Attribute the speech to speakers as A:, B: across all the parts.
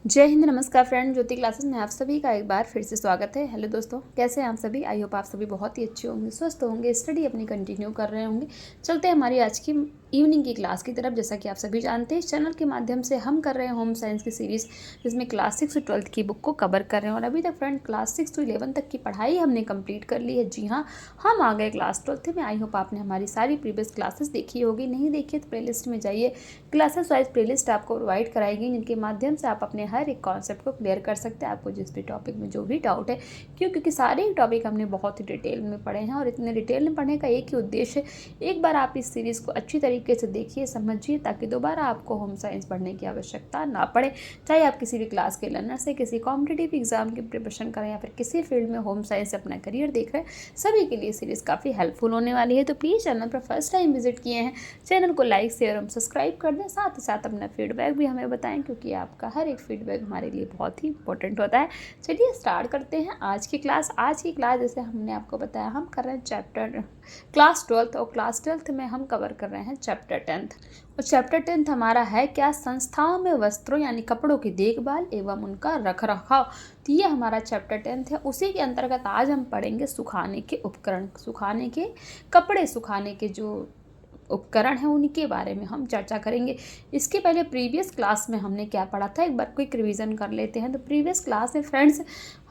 A: जय हिंद, नमस्कार फ्रेंड। ज्योति क्लासेस में आप सभी का एक बार फिर से स्वागत है। हेलो दोस्तों, कैसे हैं आप सभी? आई होप आप सभी बहुत ही अच्छे होंगे, स्वस्थ होंगे, स्टडी अपनी कंटिन्यू कर रहे होंगे। चलते हैं हमारी आज की इवनिंग की क्लास की तरफ। जैसा कि आप सभी जानते हैं, इस चैनल के माध्यम से हम कर रहे हैं होम साइंस की सीरीज़, जिसमें क्लास 6 से 12th की बुक को कवर कर रहे हैं। और अभी तक फ्रेंड क्लास 6 से 11 तक की पढ़ाई हमने कंप्लीट कर ली है। जी हाँ, हम आ गए क्लास 12th में। आई होप आपने हमारी सारी प्रीवियस क्लासेस देखी होगी। नहीं देखी तो प्लेलिस्ट में जाइए, क्लासेस वाइज प्लेलिस्ट आपको प्रोवाइड कराएगी, जिनके माध्यम से आप अपने हर एक कॉन्सेप्ट को क्लियर कर सकते हैं। आपको जिस भी टॉपिक में जो भी डाउट है, क्योंकि सारे ही टॉपिक हमने बहुत ही डिटेल में पढ़े हैं। और इतने डिटेल में पढ़ने का एक ही उद्देश्य है, एक बार आप इस सीरीज़ को अच्छी तरीके से देखिए, समझिए, ताकि दोबारा आपको होम साइंस पढ़ने की आवश्यकता ना पड़े। चाहे आप किसी भी क्लास के लर्नर से किसी कॉम्पिटिटिव एग्जाम की प्रिपरेशन करें या फिर किसी फील्ड में होम साइंस से अपना करियर देख रहे हैं, सभी के लिए सीरीज़ काफ़ी हेल्पफुल होने वाली है। तो प्लीज़ चैनल पर फर्स्ट टाइम विजिट किए हैं, चैनल को लाइक शेयर और सब्सक्राइब कर दें। साथ ही साथ अपना फीडबैक भी हमें बताएं, क्योंकि आपका हर एक फीडबैक हमारे लिए बहुत ही इंपॉर्टेंट होता है। चलिए स्टार्ट करते हैं आज की क्लास। आज की क्लास जैसे हमने आपको बताया, हम कर रहे हैं चैप्टर क्लास 12th, और क्लास 12th में हम कवर कर रहे हैं चैप्टर 10th। और चैप्टर 10th हमारा है क्या? संस्थाओं में वस्त्रों यानी कपड़ों की देखभाल एवं उनका रख रखाव। तो ये हमारा चैप्टर 10th है। उसी के अंतर्गत आज हम पढ़ेंगे सुखाने के उपकरण, सुखाने के कपड़े, सुखाने के जो उपकरण हैं उनके बारे में हम चर्चा करेंगे। इसके पहले प्रीवियस क्लास में हमने क्या पढ़ा था, एक बार क्विक रिवीजन कर लेते हैं। तो प्रीवियस क्लास में फ्रेंड्स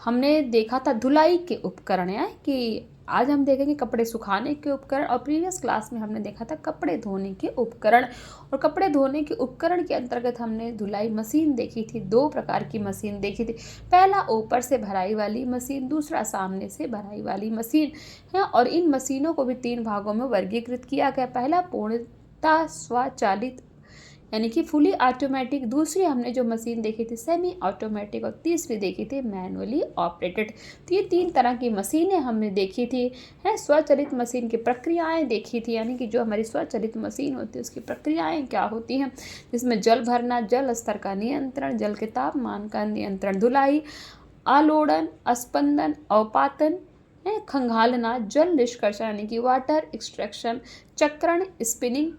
A: हमने देखा था धुलाई के उपकरण, यानी कि आज हम देखेंगे कपड़े सुखाने के उपकरण। और प्रीवियस क्लास में हमने देखा था कपड़े धोने के उपकरण। और कपड़े धोने के उपकरण के अंतर्गत हमने धुलाई मशीन देखी थी। दो प्रकार की मशीन देखी थी, पहला ऊपर से भराई वाली मशीन, दूसरा सामने से भराई वाली मशीन है। और इन मशीनों को भी 3 भागों में वर्गीकृत किया गया। पहला पूर्णतः स्वचालित यानी कि फुली ऑटोमेटिक, दूसरी हमने जो मशीन देखी थी सेमी ऑटोमेटिक, और तीसरी देखी थी मैनुअली ऑपरेटेड। तो ये 3 तरह की मशीनें हमने देखी थी। है स्वचालित मशीन की प्रक्रियाएं देखी थी, यानी कि जो हमारी स्वचालित मशीन होती है उसकी प्रक्रियाएं क्या होती हैं, जिसमें जल भरना, जल स्तर का नियंत्रण, जल के तापमान का नियंत्रण, धुलाई, आलोड़न, स्पंदन, अवपातन, खंगालना, जल निष्कर्षण यानी कि वाटर एक्सट्रैक्शन, चक्रण, स्पिनिंग,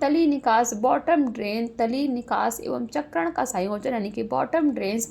A: तली निकास, बॉटम ड्रेन, तली निकास एवं चक्रण का संयोजन यानी कि bottom drains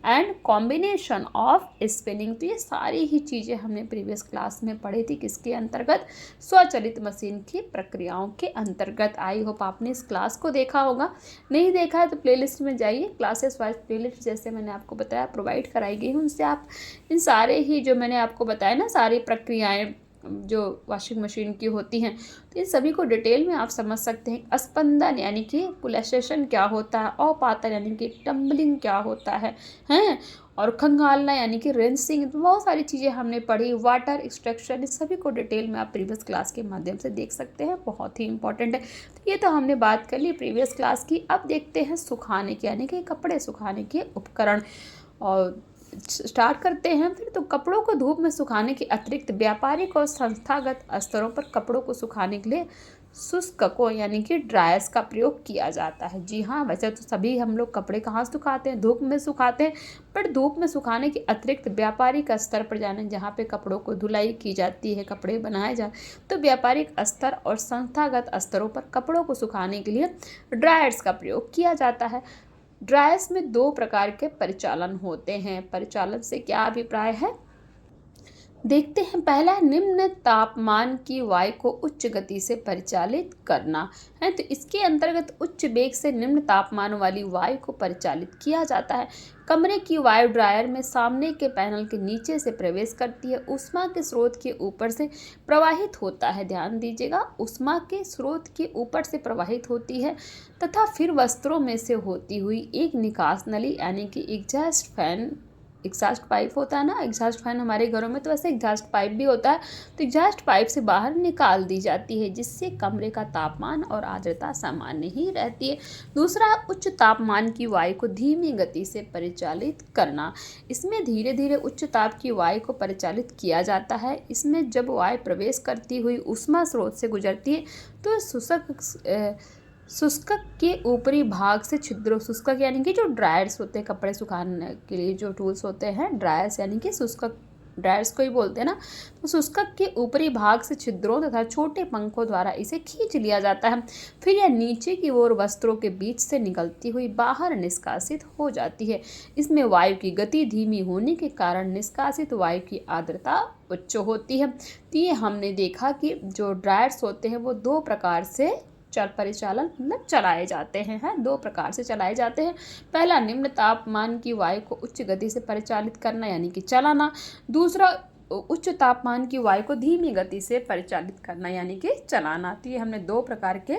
A: and combination of spinning. तो ये सारी ही चीज़ें हमने प्रीवियस क्लास में पढ़ी थी, किसके अंतर्गत? स्वचालित मशीन की प्रक्रियाओं के अंतर्गत। आई होप आपने इस क्लास को देखा होगा। नहीं देखा है तो प्लेलिस्ट में जाइए, क्लासेस वाइज प्लेलिस्ट जैसे मैंने आपको बताया प्रोवाइड कराई गई है, उनसे आप इन सारे ही जो मैंने आपको बताया ना, सारी प्रक्रियाएँ जो वॉशिंग मशीन की होती हैं, तो इन सभी को डिटेल में आप समझ सकते हैं। स्पंदन यानी कि पुलसेशन क्या होता है, अवपातन यानी कि टम्बलिंग क्या होता है, हैं, और खंगालना यानी कि रिंसिंग। तो बहुत सारी चीज़ें हमने पढ़ी। वाटर एक्सट्रैक्शन, इस सभी को डिटेल में आप प्रीवियस क्लास के माध्यम से देख सकते हैं, बहुत ही इंपॉर्टेंट है। तो ये तो हमने बात कर ली प्रीवियस क्लास की। अब देखते हैं सुखाने के यानी कि कपड़े सुखाने के उपकरण, और स्टार्ट करते हैं फिर। तो कपड़ों को धूप में सुखाने के अतिरिक्त व्यापारिक और संस्थागत स्तरों पर कपड़ों को सुखाने के लिए शुष्ककों यानी कि ड्रायर्स का प्रयोग किया जाता है। जी हाँ, वैसे तो सभी हम लोग कपड़े कहाँ सुखाते हैं? धूप में सुखाते हैं। पर धूप में सुखाने के अतिरिक्त व्यापारिक स्तर पर जाने, जहाँ पे कपड़ों को धुलाई की जाती है, कपड़े बनाए जाते, तो व्यापारिक स्तर और संस्थागत स्तरों पर कपड़ों को सुखाने के लिए ड्रायर्स का प्रयोग किया जाता है। ड्रायर्स में 2 प्रकार के परिचालन होते हैं। परिचालन से क्या अभिप्राय है, देखते हैं। पहला, निम्न तापमान की वायु को उच्च गति से परिचालित करना है। तो इसके अंतर्गत उच्च वेग से निम्न तापमान वाली वायु को परिचालित किया जाता है। कमरे की वायु ड्रायर में सामने के पैनल के नीचे से प्रवेश करती है, ऊष्मा के स्रोत के ऊपर से प्रवाहित होता है। ध्यान दीजिएगा, ऊष्मा के स्रोत के ऊपर से प्रवाहित होती है तथा फिर वस्त्रों में से होती हुई एक निकास नली यानी कि एग्जॉस्ट फैन, एग्जॉस्ट पाइप होता है ना, एग्जॉस्ट फैन हमारे घरों में तो वैसे एग्जॉस्ट पाइप भी होता है, तो एग्जॉस्ट पाइप से बाहर निकाल दी जाती है, जिससे कमरे का तापमान और आर्द्रता सामान्य ही रहती है। दूसरा, उच्च तापमान की वायु को धीमी गति से परिचालित करना। इसमें धीरे धीरे उच्च ताप की वायु को परिचालित किया जाता है। इसमें जब वायु प्रवेश करती हुई ऊष्मा स्रोत से गुजरती है तो शुष्कक के ऊपरी भाग से छिद्रों, शुष्कक यानी कि जो ड्रायर्स होते हैं, कपड़े सुखाने के लिए जो टूल्स होते हैं, ड्रायर्स यानी कि शुष्कक ड्रायर्स को ही बोलते हैं ना। तो शुष्कक के ऊपरी भाग से छिद्रों तथा छोटे पंखों द्वारा इसे खींच लिया जाता है। फिर यह नीचे की ओर वस्त्रों के बीच से निकलती हुई बाहर निष्कासित हो जाती है। इसमें वायु की गति धीमी होने के कारण निष्कासित वायु की आर्द्रता उच्च होती है। तो ये हमने देखा कि जो ड्रायर्स होते हैं वो दो प्रकार से परिचालन मतलब चलाए जाते हैं, दो प्रकार से चलाए जाते हैं। पहला, निम्न तापमान की वायु को उच्च गति से परिचालित करना यानी कि चलाना। दूसरा, उच्च तापमान की वायु को धीमी गति से परिचालित करना यानी कि चलाना। तो ये हमने दो प्रकार के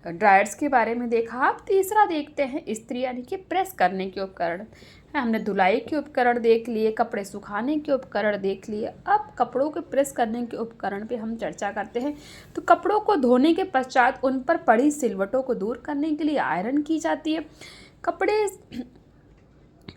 A: ड्रायर्स के बारे में देखा। अब तीसरा देखते हैं इस्त्री यानी कि प्रेस करने के उपकरण। हमने धुलाई के उपकरण देख लिए, कपड़े सुखाने के उपकरण देख लिए। अब कपड़ों के प्रेस करने के उपकरण पे हम चर्चा करते हैं। तो कपड़ों को धोने के पश्चात उन पर पड़ी सिलवटों को दूर करने के लिए आयरन की जाती है। कपड़े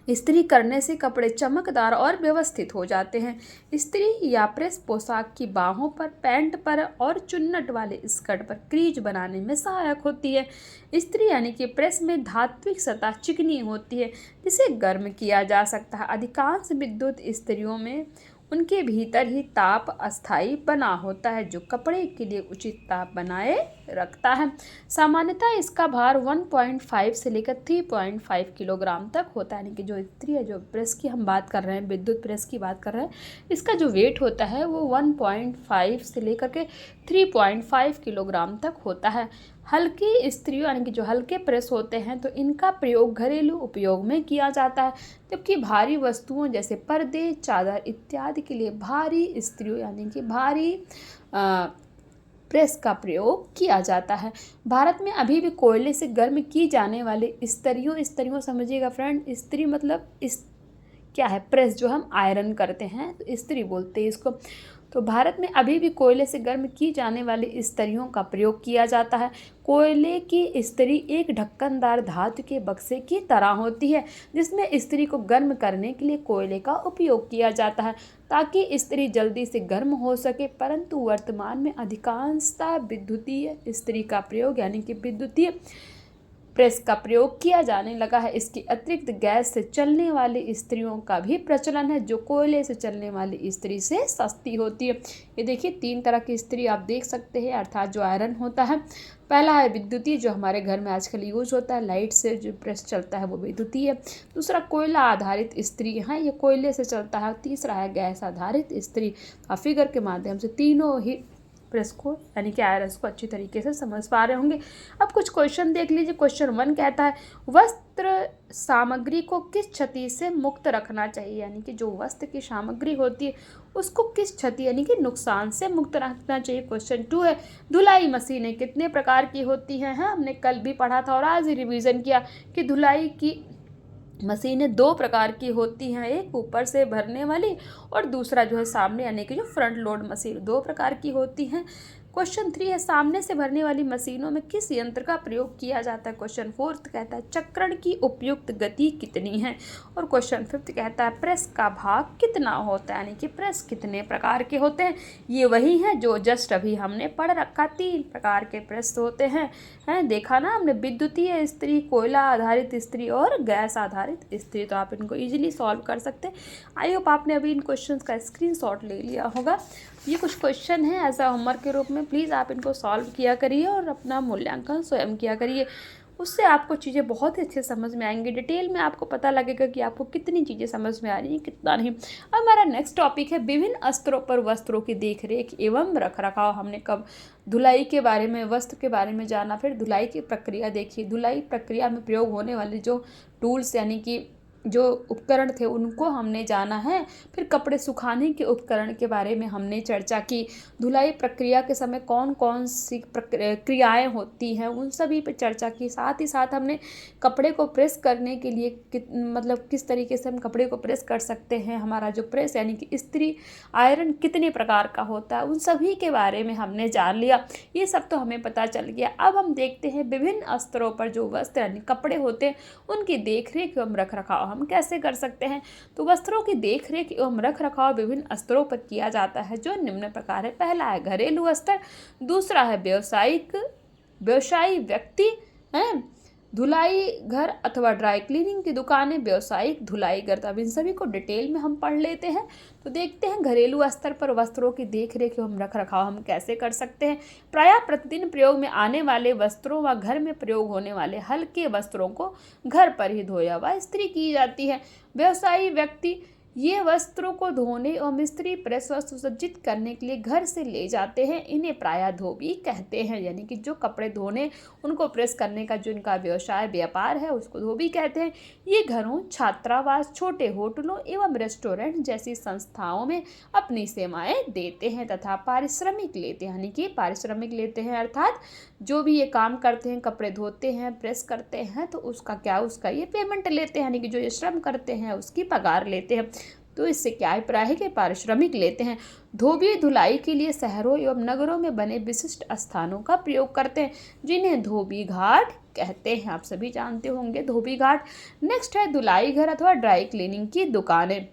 A: इस्त्री करने से कपड़े चमकदार और व्यवस्थित हो जाते हैं। इस्त्री या प्रेस पोशाक की बाहों पर, पैंट पर और चुन्नट वाले स्कर्ट पर क्रीज बनाने में सहायक होती है। इस्त्री यानी कि प्रेस में धात्विक सतह चिकनी होती है जिसे गर्म किया जा सकता है। अधिकांश विद्युत इस्त्रियों में उनके भीतर ही ताप अस्थायी बना होता है जो कपड़े के लिए उचित ताप बनाए रखता है। सामान्यतः इसका भार 1.5 से लेकर 3.5 किलोग्राम तक होता है। यानी कि जो इस्त्री है, जो प्रेस की हम बात कर रहे हैं, विद्युत प्रेस की बात कर रहे हैं, इसका जो वेट होता है वो 1.5 से लेकर के 3.5 किलोग्राम तक होता है। हल्की इस्त्री यानी कि जो हल्के प्रेस होते हैं तो इनका प्रयोग घरेलू उपयोग में किया जाता है, जबकि भारी वस्तुओं जैसे पर्दे, चादर इत्यादि के लिए भारी इस्त्री यानी कि भारी प्रेस का प्रयोग किया जाता है। भारत में अभी भी कोयले से गर्म की जाने वाले इस्त्रियों समझिएगा फ्रेंड, इस्त्री मतलब क्या है, प्रेस जो हम आयरन करते हैं तो इस्त्री बोलते हैं इसको। तो भारत में अभी भी कोयले से गर्म की जाने वाली इस्त्रियों का प्रयोग किया जाता है। कोयले की इस्त्री एक ढक्कनदार धातु के बक्से की तरह होती है जिसमें इस्त्री को गर्म करने के लिए कोयले का उपयोग किया जाता है ताकि इस्त्री जल्दी से गर्म हो सके। परंतु वर्तमान में अधिकांशतः विद्युतीय इस्त्री का प्रयोग यानी कि विद्युतीय प्रेस का प्रयोग किया जाने लगा है। इसके अतिरिक्त गैस से चलने वाली इस्त्रियों का भी प्रचलन है जो कोयले से चलने वाली इस्त्री से सस्ती होती है। ये देखिए 3 तरह की इस्त्री आप देख सकते हैं, अर्थात जो आयरन होता है। पहला है विद्युतीय जो हमारे घर में आजकल यूज होता है, लाइट से जो प्रेस चलता है वो विद्युतीय है। दूसरा कोयला आधारित इस्त्री है, ये कोयले से चलता है। तीसरा है गैस आधारित इस्त्री। फिगर के माध्यम से तीनों ही प्रेस को यानी कि आयरन को अच्छी तरीके से समझ पा रहे होंगे। अब कुछ क्वेश्चन देख लीजिए। क्वेश्चन 1 कहता है वस्त्र सामग्री को किस क्षति से मुक्त रखना चाहिए, यानी कि जो वस्त्र की सामग्री होती है उसको किस क्षति यानी कि नुकसान से मुक्त रखना चाहिए। क्वेश्चन 2 है धुलाई मशीनें कितने प्रकार की होती हैं। हमने कल भी पढ़ा था और आज ही रिवीजन किया कि धुलाई की मशीनें 2 प्रकार की होती हैं, एक ऊपर से भरने वाली और दूसरा जो है सामने यानी कि जो फ्रंट लोड मशीन, 2 प्रकार की होती हैं। क्वेश्चन 3 है सामने से भरने वाली मशीनों में किस यंत्र का प्रयोग किया जाता है। क्वेश्चन 4 कहता है चक्रण की उपयुक्त गति कितनी है। और क्वेश्चन 5 कहता है प्रेस का भाग कितना होता है, यानी कि प्रेस कितने प्रकार के होते हैं। ये वही है जो जस्ट अभी हमने पढ़ रखा, 3 प्रकार के प्रेस होते हैं देखा ना हमने, विद्युतीय इस्त्री, कोयला आधारित इस्त्री और गैस आधारित इस्त्री। तो आप इनको इजीली सॉल्व कर सकते हैं। आई होप आपने अभी इन क्वेश्चंस का स्क्रीनशॉट ले लिया होगा। ये कुछ क्वेश्चन है एज अ होमवर्क के रूप में, प्लीज़ आप इनको सॉल्व किया करिए और अपना मूल्यांकन स्वयं किया करिए। उससे आपको चीज़ें बहुत ही अच्छे समझ में आएंगी। डिटेल में आपको पता लगेगा कि आपको कितनी चीज़ें समझ में आ रही हैं, कितना नहीं। अब हमारा नेक्स्ट टॉपिक है विभिन्न स्तरों पर वस्त्रों की देखरेख एवं रखरखाव। हमने कब धुलाई के बारे में, वस्त्र के बारे में जाना, फिर धुलाई की प्रक्रिया देखी। धुलाई प्रक्रिया में प्रयोग होने वाले जो टूल्स यानी कि जो उपकरण थे उनको हमने जाना है। फिर कपड़े सुखाने के उपकरण के बारे में हमने चर्चा की। धुलाई प्रक्रिया के समय कौन कौन सी क्रियाएं होती हैं उन सभी पर चर्चा की। साथ ही साथ हमने कपड़े को प्रेस करने के लिए मतलब किस तरीके से हम कपड़े को प्रेस कर सकते हैं। हमारा जो प्रेस यानी कि इस्त्री, आयरन कितने प्रकार का होता है, उन सभी के बारे में हमने जान लिया। ये सब तो हमें पता चल गया। अब हम देखते हैं विभिन्न स्तरों पर जो वस्त्र यानी कपड़े होते हैं उनकी देखरेख एवं रखरखाव हम कैसे कर सकते हैं। तो वस्त्रों की देखरेख एवं रखरखाव विभिन्न स्तरों पर किया जाता है जो निम्न प्रकार है। पहला है घरेलू स्तर, दूसरा है व्यवसायी व्यक्ति है, धुलाई घर अथवा ड्राई क्लीनिंग की दुकानें, व्यावसायिक धुलाई घर। अब इन सभी को डिटेल में हम पढ़ लेते हैं। तो देखते हैं घरेलू स्तर पर वस्त्रों की देख रेख एवं रख रखाव हम कैसे कर सकते हैं। प्रायः प्रतिदिन प्रयोग में आने वाले वस्त्रों व घर में प्रयोग होने वाले हल्के वस्त्रों को घर पर ही धोया व इस्त्री की जाती है। व्यवसायी व्यक्ति ये वस्त्रों को धोने और इस्त्री प्रेस व सुसज्जित करने के लिए घर से ले जाते हैं। इन्हें प्रायः धोबी कहते हैं, यानी कि जो कपड़े धोने उनको प्रेस करने का जो इनका व्यवसाय व्यापार है उसको धोबी कहते हैं। ये घरों, छात्रावास, छोटे होटलों एवं रेस्टोरेंट जैसी संस्थाओं में अपनी सेवाएं देते हैं तथा पारिश्रमिक लेते हैं, यानी कि पारिश्रमिक लेते हैं अर्थात जो भी ये काम करते हैं, कपड़े धोते हैं, प्रेस करते हैं, तो उसका ये पेमेंट लेते हैं, यानी कि जो ये श्रम करते हैं उसकी पगार लेते हैं। तो इससे क्या अभिप्राय है कि पारिश्रमिक लेते हैं। धोबी धुलाई के लिए शहरों एवं नगरों में बने विशिष्ट स्थानों का प्रयोग करते हैं, जिन्हें धोबी घाट कहते हैं। आप सभी जानते होंगे धोबी घाट। नेक्स्ट है धुलाई घर अथवा ड्राई क्लीनिंग की दुकानें।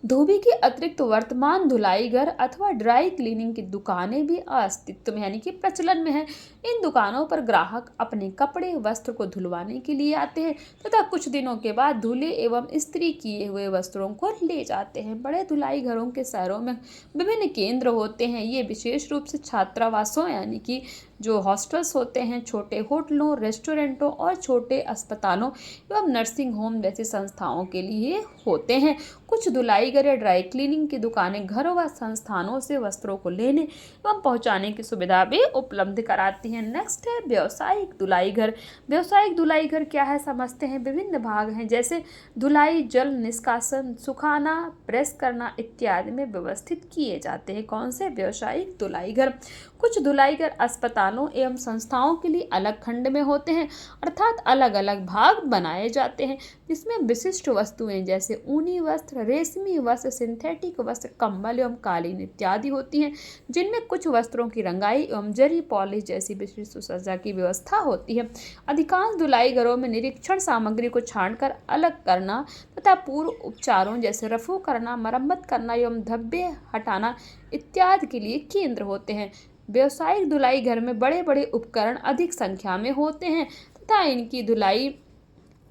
A: धोबी के अतिरिक्त वर्तमान धुलाई घर अथवा ड्राई क्लीनिंग की दुकानें भी अस्तित्व में, यानी कि प्रचलन में है। इन दुकानों पर ग्राहक अपने कपड़े वस्त्र को धुलवाने के लिए आते हैं तथा कुछ दिनों के बाद धुले एवं इस्त्री किए हुए वस्त्रों को ले जाते हैं। बड़े धुलाई घरों के शहरों में विभिन्न केंद्र होते हैं। ये विशेष रूप से छात्रावासों, यानी कि जो हॉस्टल्स होते हैं, छोटे होटलों, रेस्टोरेंटों और छोटे अस्पतालों एवं नर्सिंग होम जैसी संस्थाओं के लिए होते हैं। कुछ धुलाई घर या ड्राई क्लीनिंग की दुकानें घरों व संस्थानों से वस्त्रों को लेने एवं पहुंचाने की सुविधा भी उपलब्ध कराती हैं। नेक्स्ट है व्यावसायिक धुलाई घर। व्यावसायिक धुलाई घर क्या है समझते हैं। विभिन्न भाग हैं, जैसे धुलाई, जल निष्कासन, सुखाना, प्रेस करना इत्यादि में व्यवस्थित किए जाते हैं। कौन से? व्यावसायिक धुलाई घर। कुछ धुलाई घर अस्पतालों एवं संस्थाओं के लिए अलग खंड में होते हैं, अर्थात अलग अलग भाग बनाए जाते हैं, जिसमें विशिष्ट वस्तुएं जैसे ऊनी वस्त्र, रेशमी वस्त्र, सिंथेटिक वस्त्र, कंबल एवं कालीन इत्यादि होती हैं, जिनमें कुछ वस्त्रों की रंगाई एवं जरी पॉलिश जैसी विशिष्ट सुसज्जा की व्यवस्था होती है। अधिकांश धुलाई घरों में निरीक्षण सामग्री को छानकर अलग करना तथा पूर्व उपचारों जैसे रफू करना, मरम्मत करना एवं धब्बे हटाना इत्यादि के लिए केंद्र होते हैं। व्यावसायिक धुलाई घर में बड़े बड़े उपकरण अधिक संख्या में होते हैं तथा इनकी धुलाई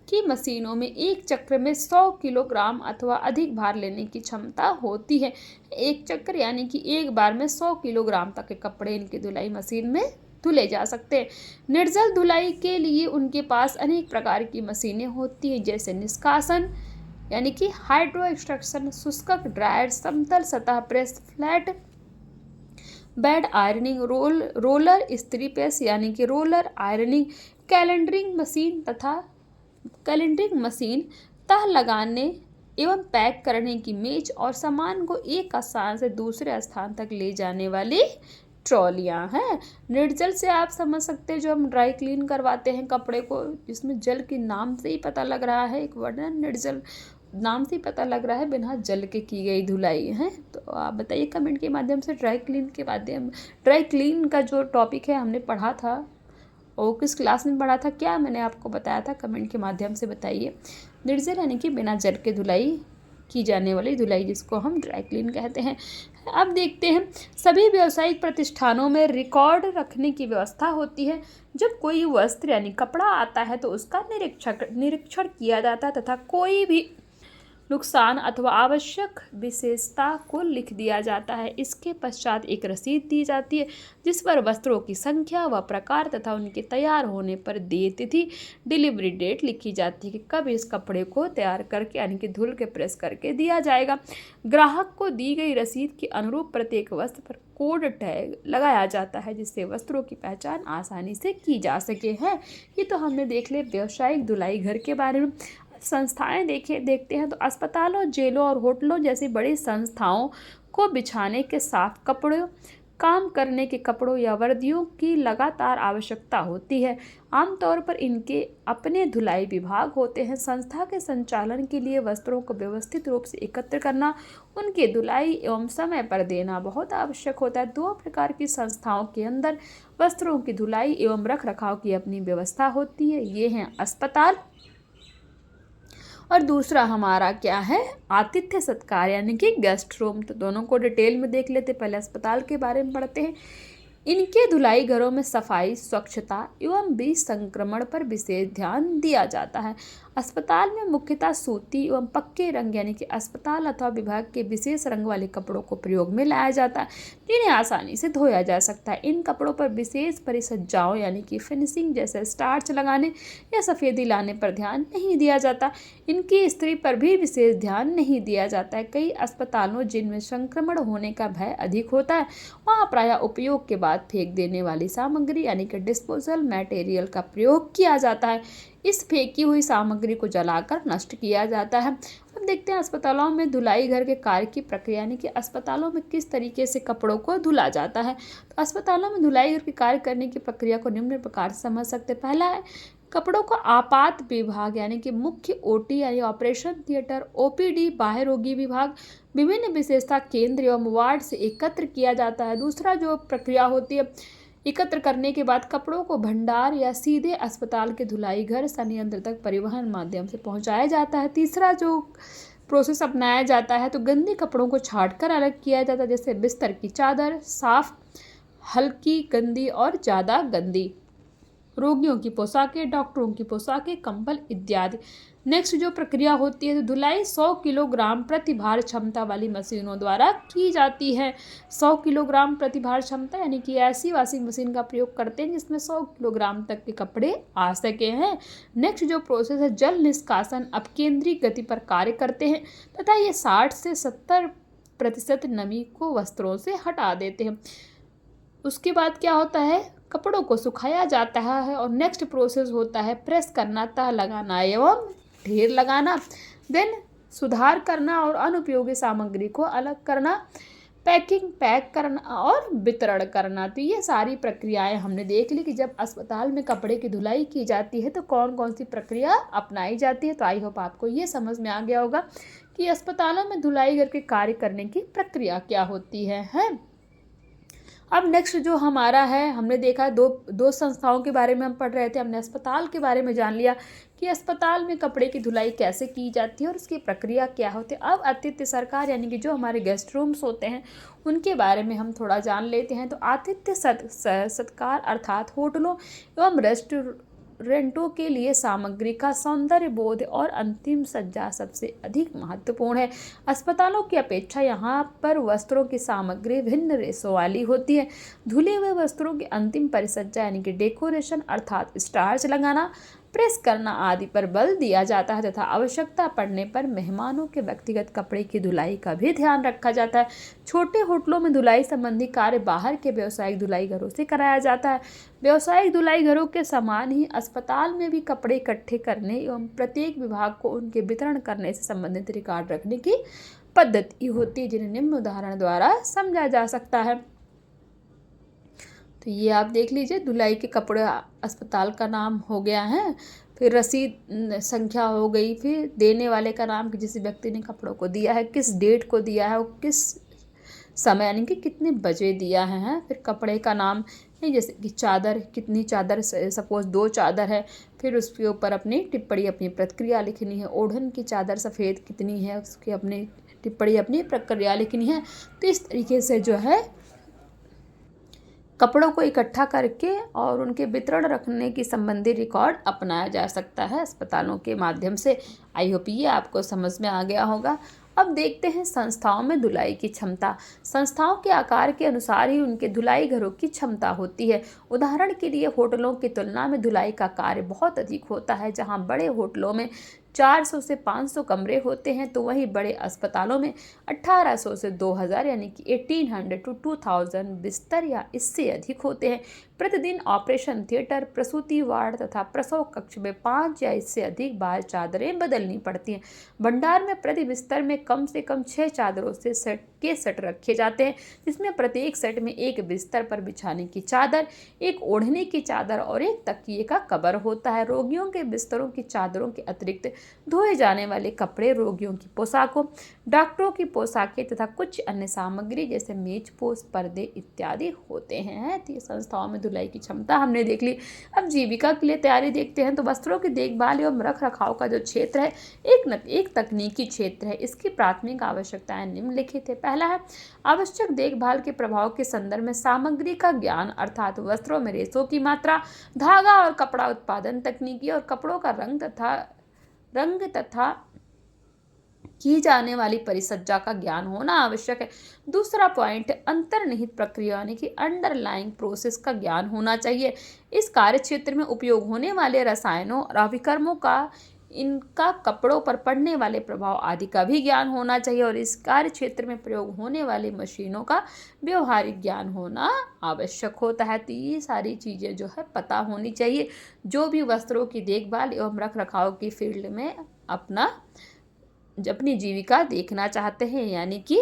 A: की मशीनों में एक चक्र में 100 किलोग्राम अथवा अधिक भार लेने की क्षमता होती है। एक चक्र यानी कि एक बार में 100 किलोग्राम तक के कपड़े इनकी धुलाई मशीन में धुले जा सकते हैं। निर्जल धुलाई के लिए उनके पास अनेक प्रकार की मशीनें होती हैं, जैसे निष्कासन यानी कि हाइड्रो एक्सट्रैक्शन, शुष्कक ड्रायर, समतल सतह press, flat bed ironing, roller इस्त्री प्रेस यानी कि रोलर आयरनिंग, कैलेंडरिंग मशीन, तह लगाने एवं पैक करने की मेज और सामान को एक स्थान से दूसरे स्थान तक ले जाने वाली ट्रॉलियाँ हैं। निर्जल से आप समझ सकते हैं जो हम ड्राई क्लीन करवाते हैं कपड़े को, जिसमें जल के नाम से ही पता लग रहा है, एक वर्ड है निर्जल, नाम से ही पता लग रहा है बिना जल के की गई धुलाई है। तो आप बताइए कमेंट के माध्यम से ड्राई क्लीन का जो टॉपिक है हमने पढ़ा था और किस क्लास में पढ़ा था, क्या मैंने आपको बताया था, कमेंट के माध्यम से बताइए। निर्जल यानी कि बिना जल के धुलाई की जाने वाली धुलाई, जिसको हम ड्राई क्लीन कहते हैं। अब देखते हैं, सभी व्यावसायिक प्रतिष्ठानों में रिकॉर्ड रखने की व्यवस्था होती है। जब कोई वस्त्र यानी कपड़ा आता है तो उसका निरीक्षण किया जाता है तथा कोई भी नुकसान अथवा आवश्यक विशेषता को लिख दिया जाता है। इसके पश्चात एक रसीद दी जाती है जिस पर वस्त्रों की संख्या व प्रकार तथा उनके तैयार होने पर देय तिथि, डिलीवरी डेट लिखी जाती है कि कब इस कपड़े को तैयार करके यानी कि धुल के प्रेस करके दिया जाएगा। ग्राहक को दी गई रसीद के अनुरूप प्रत्येक वस्त्र पर कोड टैग लगाया जाता है, जिससे वस्त्रों की पहचान आसानी से की जा सके। है ये तो हमने देख लिया व्यावसायिक धुलाई घर के बारे में। संस्थाएं देखते हैं तो अस्पतालों, जेलों और होटलों जैसी बड़ी संस्थाओं को बिछाने के साफ कपड़ों, काम करने के कपड़ों या वर्दियों की लगातार आवश्यकता होती है। आमतौर पर इनके अपने धुलाई विभाग होते हैं। संस्था के संचालन के लिए वस्त्रों को व्यवस्थित रूप से एकत्र करना, उनकी धुलाई एवं समय पर देना बहुत आवश्यक होता है। 2 प्रकार की संस्थाओं के अंदर वस्त्रों की धुलाई एवं रख रखाव की अपनी व्यवस्था होती है। ये हैं अस्पताल और दूसरा हमारा क्या है, आतिथ्य सत्कार यानी कि गेस्ट रूम। तो दोनों को डिटेल में देख लेते। पहले अस्पताल के बारे में पढ़ते हैं। इनके धुलाई घरों में सफाई, स्वच्छता एवं विसंक्रमण पर विशेष ध्यान दिया जाता है। अस्पताल में मुख्यतः सूती एवं पक्के रंग यानी कि अस्पताल अथवा विभाग के विशेष रंग वाले कपड़ों को प्रयोग में लाया जाता है, जिन्हें आसानी से धोया जा सकता है। इन कपड़ों पर विशेष परिसज्जाओं यानी कि फिनिशिंग जैसे स्टार्च लगाने या सफ़ेदी लाने पर ध्यान नहीं दिया जाता। इनकी इस्त्री पर भी विशेष ध्यान नहीं दिया जाता है। कई अस्पतालों जिनमें संक्रमण होने का भय अधिक होता है, वहाँ प्रायः उपयोग के बाद फेंक देने वाली सामग्री यानी कि डिस्पोजल मटेरियल का प्रयोग किया जाता है। इस फेंकी हुई सामग्री को जलाकर नष्ट किया जाता है। अब देखते हैं अस्पतालों में धुलाई घर के कार्य की प्रक्रिया यानी कि अस्पतालों में किस तरीके से कपड़ों को धुला जाता है। तो अस्पतालों में धुलाई घर के कार्य करने की प्रक्रिया को निम्न प्रकार से समझ सकते हैं। पहला है कपड़ों को आपात विभाग यानी कि मुख्य ओटी यानी ऑपरेशन थिएटर, ओपीडी, बाह्य रोगी विभाग, विभिन्न विशेषता केंद्र एवं वार्ड से एकत्र किया जाता है। दूसरा जो प्रक्रिया होती है, एकत्र करने के बाद कपड़ों को भंडार या सीधे अस्पताल के धुलाई घर संयंत्र तक परिवहन माध्यम से पहुंचाया जाता है। तीसरा जो प्रोसेस अपनाया जाता है तो गंदे कपड़ों को छांटकर अलग किया जाता है, जैसे बिस्तर की चादर, साफ, हल्की, गंदी और ज़्यादा गंदी, रोगियों की पोशाकें, डॉक्टरों की पोशाकें, कंबल इत्यादि। नेक्स्ट जो प्रक्रिया होती है तो धुलाई 100 किलोग्राम प्रतिभार क्षमता वाली मशीनों द्वारा की जाती है। 100 किलोग्राम प्रतिभार क्षमता यानी कि ऐसी वॉशिंग मशीन का प्रयोग करते हैं जिसमें 100 किलोग्राम तक के कपड़े आ सके हैं। नेक्स्ट जो प्रोसेस है जल निष्कासन अपकेंद्री गति पर कार्य करते हैं तथा ये 60 से 70% नमी को वस्त्रों से हटा देते हैं। उसके बाद क्या होता है, कपड़ों को सुखाया जाता है और नेक्स्ट प्रोसेस होता है प्रेस करना, तह लगाना एवं ढेर लगाना, देन सुधार करना और अनुपयोगी सामग्री को अलग करना, पैकिंग, पैक करना और वितरण करना। तो ये सारी प्रक्रियाएं हमने देख ली कि जब अस्पताल में कपड़े की धुलाई की जाती है तो कौन कौन सी प्रक्रिया अपनाई जाती है। तो आई होप आपको ये समझ में आ गया होगा कि अस्पतालों में धुलाई करके कार्य करने की प्रक्रिया क्या होती है। अब नेक्स्ट जो हमारा है, हमने देखा दो संस्थाओं के बारे में हम पढ़ रहे थे। हमने अस्पताल के बारे में जान लिया कि अस्पताल में कपड़े की धुलाई कैसे की जाती है और उसकी प्रक्रिया क्या होती है। अब आतिथ्य सरकार यानी कि जो हमारे गेस्ट रूम्स होते हैं उनके बारे में हम थोड़ा जान लेते हैं। तो आतिथ्य सत्कार अर्थात होटलों एवं रेस्टोरेंटों के लिए सामग्री का सौंदर्य बोध और अंतिम सज्जा सबसे अधिक महत्वपूर्ण है। अस्पतालों की अपेक्षा यहाँ पर वस्त्रों की सामग्री भिन्न रेशों वाली होती है। धुले हुए वस्त्रों की अंतिम परिसज्जा यानी कि डेकोरेशन अर्थात स्टार्च लगाना, प्रेस करना आदि पर बल दिया जाता है तथा आवश्यकता पड़ने पर मेहमानों के व्यक्तिगत कपड़े की धुलाई का भी ध्यान रखा जाता है। छोटे होटलों में धुलाई संबंधी कार्य बाहर के व्यावसायिक धुलाई घरों से कराया जाता है। व्यावसायिक धुलाई घरों के समान ही अस्पताल में भी कपड़े इकट्ठे करने एवं प्रत्येक विभाग को उनके वितरण करने से संबंधित रिकॉर्ड रखने की पद्धति होती है, जिन्हें निम्न उदाहरण द्वारा समझा जा सकता है। तो ये आप देख लीजिए, धुलाई के कपड़े अस्पताल का नाम हो गया है, फिर रसीद संख्या हो गई, फिर देने वाले का नाम कि जिस व्यक्ति ने कपड़ों को दिया है, किस डेट को दिया है और किस समय यानी कि कितने बजे दिया है। फिर कपड़े का नाम जैसे कि चादर, कितनी चादर, सपोज 2 चादर है, फिर उसके ऊपर अपनी टिप्पणी, अपनी प्रतिक्रिया लिखनी है। ओढ़न की चादर सफ़ेद कितनी है, उसकी अपनी टिप्पणी, अपनी प्रक्रिया लिखनी है। तो इस तरीके से जो है कपड़ों को इकट्ठा करके और उनके वितरण रखने की संबंधी रिकॉर्ड अपनाया जा सकता है अस्पतालों के माध्यम से। आई होप ये आपको समझ में आ गया होगा। अब देखते हैं संस्थाओं में धुलाई की क्षमता। संस्थाओं के आकार के अनुसार ही उनके धुलाई घरों की क्षमता होती है। उदाहरण के लिए होटलों की तुलना में धुलाई का कार्य बहुत अधिक होता है। जहां बड़े होटलों में 400 से 500 कमरे होते हैं तो वहीं बड़े अस्पतालों में 1800 से 2000 यानी कि 1800 to 2000 बिस्तर या इससे अधिक होते हैं। प्रतिदिन ऑपरेशन थिएटर, प्रसूति वार्ड तथा प्रसव कक्ष में 5 या इससे अधिक बार चादरें बदलनी पड़ती हैं। भंडार में प्रति बिस्तर में कम से कम 6 चादरों से सेट रखे जाते हैं, जिसमें प्रत्येक सेट में एक बिस्तर पर बिछाने की चादर, एक ओढ़ने की चादर और एक तकिए का कवर होता है। रोगियों के बिस्तरों की चादरों के अतिरिक्त धोए जाने वाले कपड़े, रोगियों की पोशाकों, डॉक्टरों की पोशाकें तथा कुछ अन्य सामग्री जैसे मेज पोस्ट, पर्दे इत्यादि होते हैं। तो ये संस्थाओं में धुलाई की क्षमता हमने देख ली। अब जीविका के लिए तैयारी देखते हैं। तो वस्त्रों की देखभाल एवं रख रखाव का जो क्षेत्र है एक तकनीकी क्षेत्र है। इसकी प्राथमिक आवश्यकताएं निम्नलिखित है। पहला है आवश्यक देखभाल के प्रभाव के संदर्भ में सामग्री का ज्ञान, अर्थात वस्त्रों में रेशों की मात्रा, धागा और कपड़ा उत्पादन तकनीकी और कपड़ों का रंग तथा की जाने वाली परिसज्जा का ज्ञान होना आवश्यक है। दूसरा पॉइंट अंतर्निहित प्रक्रिया यानी कि अंडरलाइंग प्रोसेस का ज्ञान होना चाहिए। इस कार्य क्षेत्र में उपयोग होने वाले रसायनों और अभिकर्मों का, इनका कपड़ों पर पड़ने वाले प्रभाव आदि का भी ज्ञान होना चाहिए और इस कार्य क्षेत्र में प्रयोग होने वाली मशीनों का व्यवहारिक ज्ञान होना आवश्यक होता है। तो ये सारी चीज़ें जो है पता होनी चाहिए जो भी वस्त्रों की देखभाल एवं रख रखाव की फील्ड में अपनी जीविका देखना चाहते हैं, यानी कि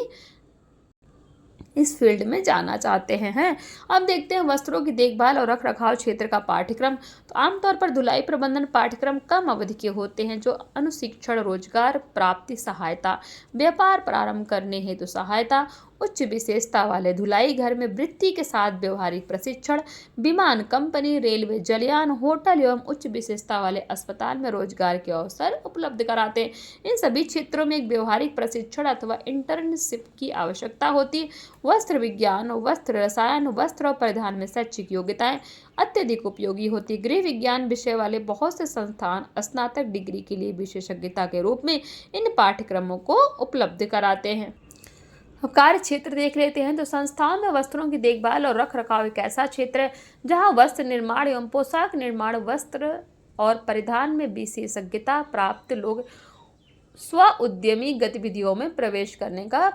A: इस फील्ड में जाना चाहते हैं। अब देखते हैं वस्त्रों की देखभाल और रख रखाव क्षेत्र का पाठ्यक्रम। तो आमतौर पर धुलाई प्रबंधन पाठ्यक्रम कम अवधि के होते हैं, जो अनुशिक्षण, रोजगार प्राप्ति सहायता, व्यापार प्रारंभ करने हेतु सहायता, उच्च विशेषता वाले धुलाई घर में वृत्ति के साथ व्यवहारिक प्रशिक्षण, विमान कंपनी, रेलवे, जलयान, होटल एवं उच्च विशेषता वाले अस्पताल में रोजगार के अवसर उपलब्ध कराते हैं। इन सभी क्षेत्रों में एक व्यवहारिक प्रशिक्षण अथवा इंटर्नशिप की आवश्यकता होती है। वस्त्र विज्ञान, वस्त्र रसायन, वस्त्र और परिधान में शैक्षिक योग्यताएं अत्यधिक उपयोगी होती। गृह विज्ञान विषय वाले बहुत से संस्थान स्नातक डिग्री के लिए विशेषज्ञता के रूप में इन पाठ्यक्रमों को उपलब्ध कराते हैं। कार्य क्षेत्र देख लेते हैं। तो संस्थाओं में वस्त्रों की देखभाल और रख रखाव एक ऐसा क्षेत्र है जहां वस्त्र निर्माण एवं पोशाक निर्माण, वस्त्र और परिधान में विशेषज्ञता प्राप्त लोग स्व उद्यमी गतिविधियों में प्रवेश करने का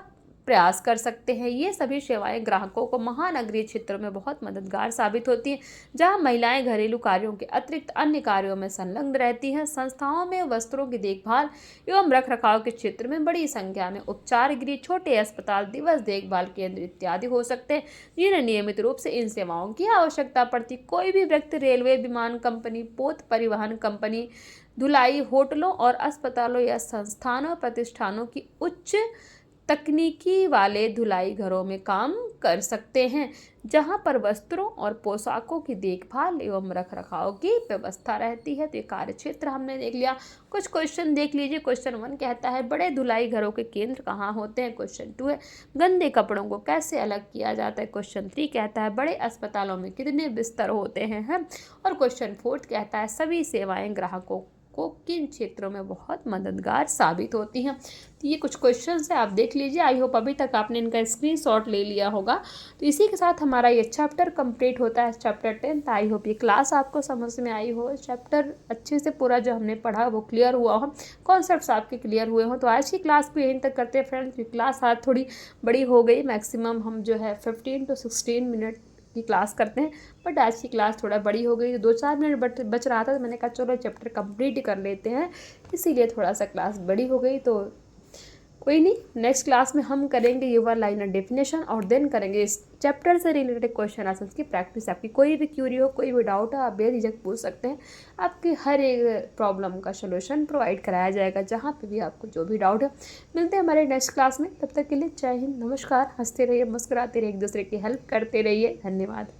A: प्रयास कर सकते हैं। ये सभी सेवाएं ग्राहकों को महानगरीय क्षेत्रों में बहुत मददगार साबित होती हैं, जहां महिलाएं घरेलू कार्यों के अतिरिक्त अन्य कार्यों में संलग्न रहती हैं। संस्थाओं में वस्त्रों की देखभाल एवं रख रखाव के क्षेत्र में बड़ी संख्या में उपचार गृह, छोटे अस्पताल, दिवस देखभाल केंद्र इत्यादि हो सकते हैं, जिन्हें नियमित रूप से इन सेवाओं की आवश्यकता पड़ती। कोई भी व्यक्ति रेलवे, विमान कंपनी, पोत परिवहन कंपनी, धुलाई, होटलों और अस्पतालों या संस्थानों प्रतिष्ठानों की उच्च तकनीकी वाले धुलाई घरों में काम कर सकते हैं, जहां पर वस्त्रों और पोशाकों की देखभाल एवं रख रखाव की व्यवस्था रहती है। तो ये कार्य क्षेत्र हमने देख लिया। कुछ क्वेश्चन देख लीजिए। क्वेश्चन 1 कहता है बड़े धुलाई घरों के केंद्र कहाँ होते हैं। क्वेश्चन 2 है गंदे कपड़ों को कैसे अलग किया जाता है। क्वेश्चन 3 कहता है बड़े अस्पतालों में कितने बिस्तर होते हैं। और क्वेश्चन 4 कहता है सभी सेवाएं ग्राहकों को किन क्षेत्रों में बहुत मददगार साबित होती हैं। तो ये कुछ क्वेश्चंस है, आप देख लीजिए। आई होप अभी तक आपने इनका स्क्रीनशॉट ले लिया होगा। तो इसी के साथ हमारा ये चैप्टर कंप्लीट होता है, चैप्टर 10। आई होप ये क्लास आपको समझ में आई हो, चैप्टर अच्छे से पूरा जो हमने पढ़ा वो क्लियर हुआ हो, कॉन्सेप्ट्स आपके क्लियर हुए हों। तो आज की क्लास को यहीं तक करते हैं फ्रेंड्स। क्लास आज थोड़ी बड़ी हो गई, मैक्सिमम हम जो है 15 to 16 मिनट की क्लास करते हैं, बट आज की क्लास थोड़ा बड़ी हो गई। 2-4 मिनट बच रहा था, तो मैंने कहा चलो चैप्टर कंप्लीट कर लेते हैं, इसीलिए थोड़ा सा क्लास बड़ी हो गई। तो कोई नहीं, नेक्स्ट क्लास में हम करेंगे यूवर लाइनर डेफिनेशन और देन करेंगे इस चैप्टर से रिलेटेड क्वेश्चन आंसर्स की प्रैक्टिस। आपकी कोई भी क्यूरी हो, कोई भी डाउट हो, आप बेझिझक पूछ सकते हैं। आपकी हर एक प्रॉब्लम का सोल्यूशन प्रोवाइड कराया जाएगा, जहाँ पे भी आपको जो भी डाउट है। मिलते हैं हमारे नेक्स्ट क्लास में, तब तक के लिए जय हिंद, नमस्कार। हंसते रहिए, मुस्कुराते रहिए, एक दूसरे की हेल्प करते रहिए। धन्यवाद।